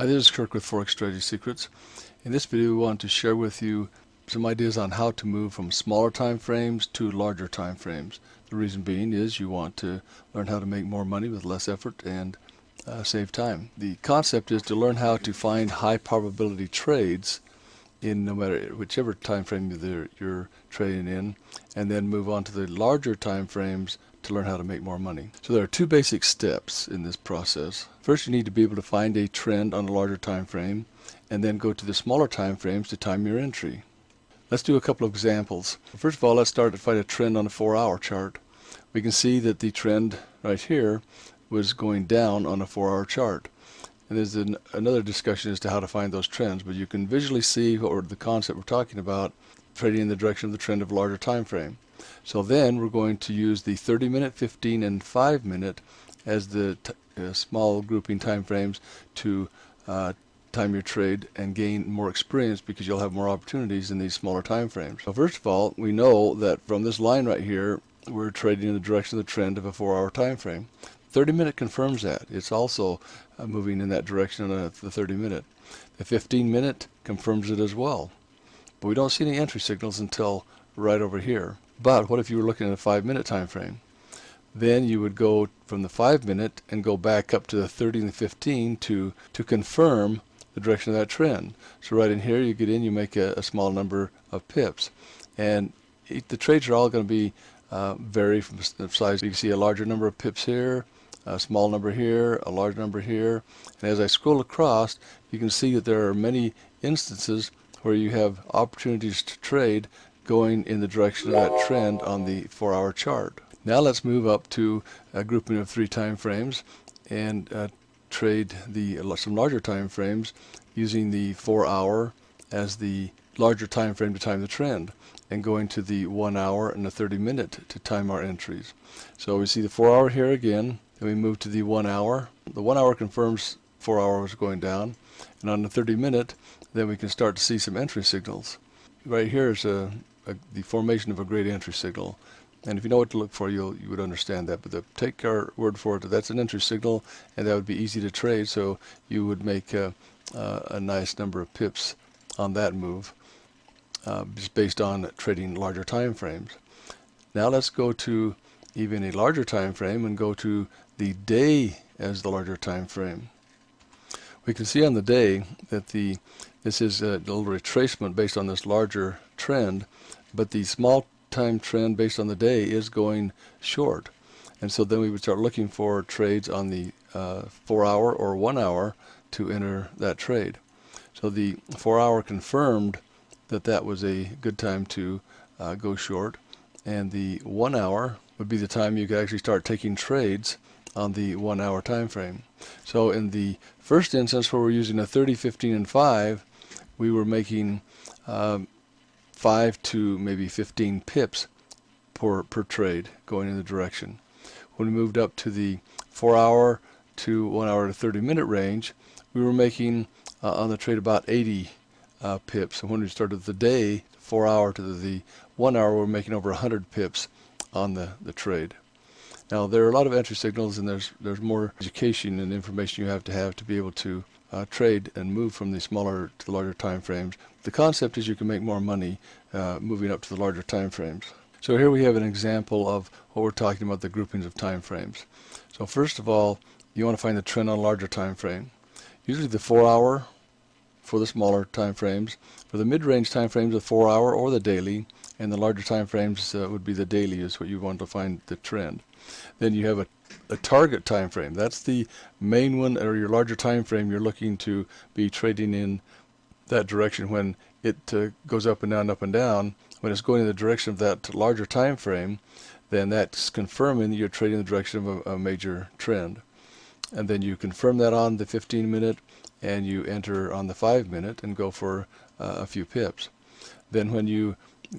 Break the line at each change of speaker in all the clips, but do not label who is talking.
Hi, this is Kirk with Forex Strategy Secrets. In this video, we want to share with you some ideas on how to move from smaller time frames to larger time frames. The reason being is you want to learn how to make more money with less effort and save time. The concept is to learn how to find high probability trades in no matter whichever time frame you're trading in, and then move on to the larger time frames to learn how to make more money. So there are two basic steps in this process. First, you need to be able to find a trend on a larger time frame, and then go to the smaller time frames to time your entry. Let's do a couple of examples. First of all, let's start to find a trend on a 4-hour chart. We can see that the trend right here was going down on a 4-hour chart. And there's another discussion as to how to find those trends, but you can visually see, or the concept we're talking about, trading in the direction of the trend of a larger time frame. So then we're going to use the 30-minute, 15, and 5-minute as the small grouping time frames to time your trade and gain more experience, because you'll have more opportunities in these smaller time frames. So first of all, we know that from this line right here, we're trading in the direction of the trend of a 4-hour time frame. 30-minute confirms that. It's also moving in that direction on the 30-minute. The 15-minute confirms it as well. But we don't see any entry signals until right over here. But what if you were looking at a 5-minute time frame? Then you would go from the 5-minute and go back up to the 30 and the 15 to confirm the direction of that trend. So right in here, you get in, you make a small number of pips. And the trades are all going to be vary from the size. You can see a larger number of pips here, a small number here, a large number here. And as I scroll across, you can see that there are many instances where you have opportunities to trade going in the direction of that trend on the 4-hour chart. Now let's move up to a grouping of 3 time frames and trade some larger time frames using the 4-hour as the larger time frame to time the trend, and going to the 1-hour and the 30-minute to time our entries. So we see the 4-hour here again, then we move to the 1-hour. The 1-hour confirms 4 hours going down, and on the 30-minute, then we can start to see some entry signals. Right here is the formation of a great entry signal. And if you know what to look for, you would understand that. But take our word for it that that's an entry signal, and that would be easy to trade. So you would make a nice number of pips on that move, just based on trading larger time frames. Now let's go to even a larger time frame and go to the day as the larger time frame. We can see on the day that this is a little retracement based on this larger trend, but the small time trend based on the day is going short. And so then we would start looking for trades on the 4-hour or 1-hour to enter that trade. So the 4-hour confirmed that was a good time to go short, and the 1-hour would be the time you could actually start taking trades on the 1-hour time frame. So in the first instance, where we're using a 30, 15, and 5, we were making 5 to maybe 15 pips per trade going in the direction. When we moved up to the 4-hour to 1-hour to 30-minute range, we were making on the trade about 80 pips. And when we started the day, 4-hour to the 1-hour, we're making over 100 pips on the trade. Now there are a lot of entry signals, and there's more education and information you have to be able to trade and move from the smaller to the larger time frames. The concept is you can make more money moving up to the larger time frames. So here we have an example of what we're talking about, the groupings of time frames. So first of all, you want to find the trend on a larger time frame. Usually the 4-hour for the smaller time frames. For the mid-range time frames, the 4-hour or the daily, and the larger time frames would be the daily is what you want to find the trend. Then you have a target time frame. That's the main one, or your larger time frame you're looking to be trading in that direction when it goes up and down, up and down. When it's going in the direction of that larger time frame, then that's confirming that you're trading in the direction of a major trend. And then you confirm that on the 15-minute, and you enter on the 5-minute and go for a few pips. Then when you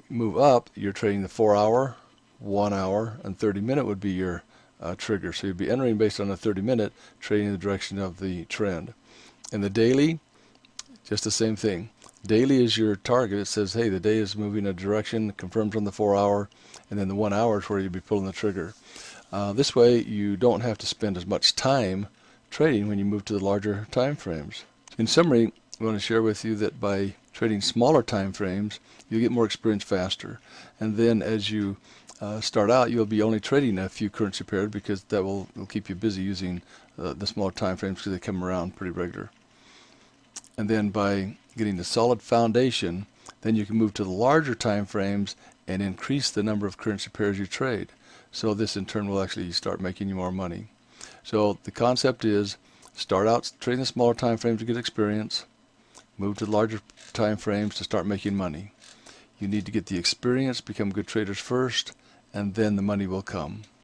move up, you're trading the 4-hour, 1-hour, and 30-minute would be your trigger. So you'd be entering based on a 30-minute, trading in the direction of the trend. And the daily, just the same thing. Daily is your target. It says, hey, the day is moving in a direction, confirms on the 4-hour, and then the 1-hour is where you'd be pulling the trigger. This way, you don't have to spend as much time trading when you move to the larger time frames. In summary, I want to share with you that by trading smaller time frames, you'll get more experience faster. And then as you start out, you'll be only trading a few currency pairs because that will keep you busy using the smaller time frames because they come around pretty regular. And then by getting a solid foundation, then you can move to the larger time frames and increase the number of currency pairs you trade. So this in turn will actually start making you more money. So the concept is start out trading the smaller time frames to get experience, move to the larger time frames to start making money. You need to get the experience, become good traders first, and then the money will come.